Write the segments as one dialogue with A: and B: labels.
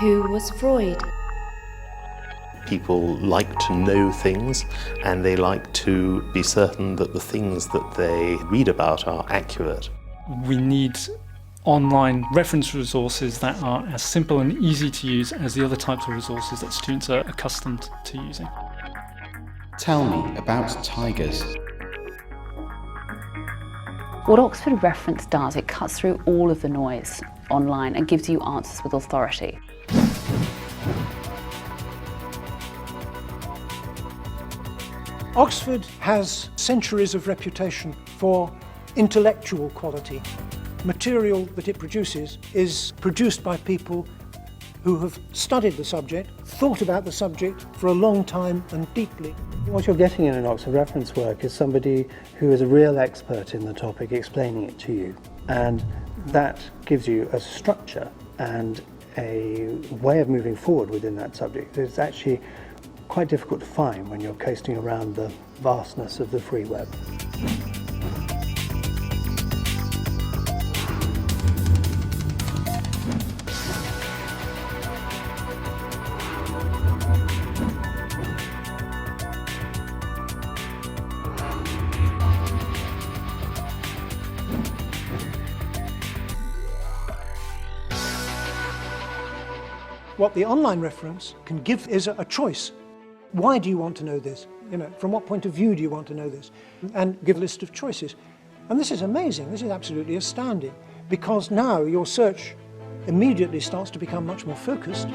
A: Who was Freud?
B: People like to know things, and they like to be certain that the things that they read about are accurate.
C: We need online reference resources that are as simple and easy to use as the other types of resources that students are accustomed to using.
D: Tell me about tigers.
E: What Oxford Reference does, it cuts through all of the noise online and gives you answers with authority.
F: Oxford has centuries of reputation for intellectual quality. Material that it produces is produced by people who have studied the subject, thought about the subject for a long time and deeply.
G: What you're getting in an Oxford reference work is somebody who is a real expert in the topic explaining it to you. And that gives you a structure and a way of moving forward within that subject. It's actually quite difficult to find when you're coasting around the vastness of the free web.
F: What the online reference can give is a choice. Why do you want to know this? From what point of view do you want to know this? And give a list of choices. And this is amazing, this is absolutely astounding, because now your search immediately starts to become much more focused.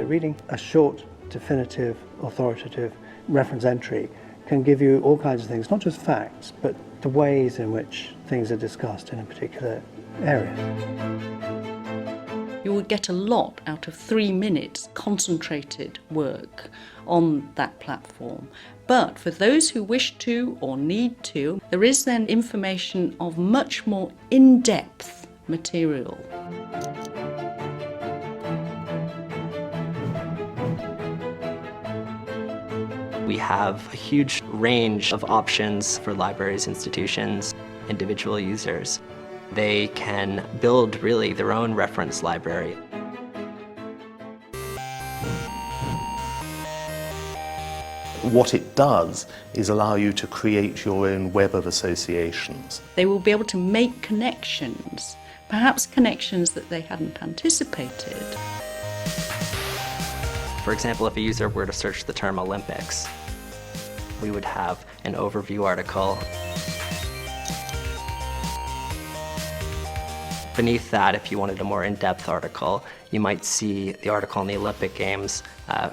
G: Reading a short, definitive, authoritative reference entry can give you all kinds of things, not just facts, but the ways in which things are discussed in a particular area.
H: You will get a lot out of 3 minutes concentrated work on that platform. But for those who wish to or need to, there is then information of much more in-depth material.
I: We have a huge range of options for libraries, institutions, individual users. They can build really their own reference library.
B: What it does is allow you to create your own web of associations.
H: They will be able to make connections, perhaps connections that they hadn't anticipated.
I: For example, if a user were to search the term Olympics, we would have an overview article. Beneath that, if you wanted a more in-depth article, you might see the article on the Olympic Games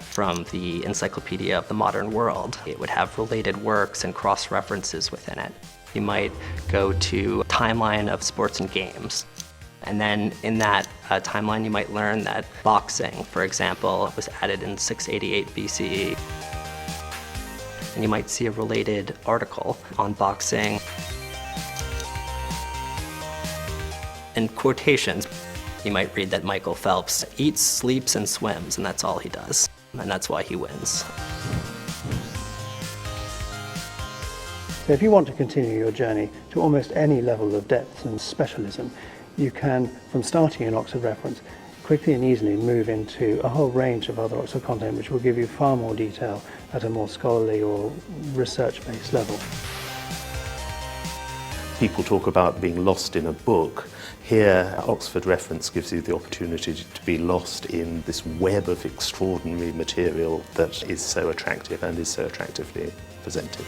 I: from the Encyclopedia of the Modern World. It would have related works and cross-references within it. You might go to a timeline of sports and games. And then in that timeline, you might learn that boxing, for example, was added in 688 BCE. And you might see a related article on boxing. In quotations, you might read that Michael Phelps eats, sleeps, and swims, and that's all he does. And that's why he wins.
G: So if you want to continue your journey to almost any level of depth and specialism, you can, from starting in Oxford Reference, quickly and easily move into a whole range of other Oxford content which will give you far more detail at a more scholarly or research-based level.
B: People talk about being lost in a book. Here, Oxford Reference gives you the opportunity to be lost in this web of extraordinary material that is so attractive and is so attractively presented.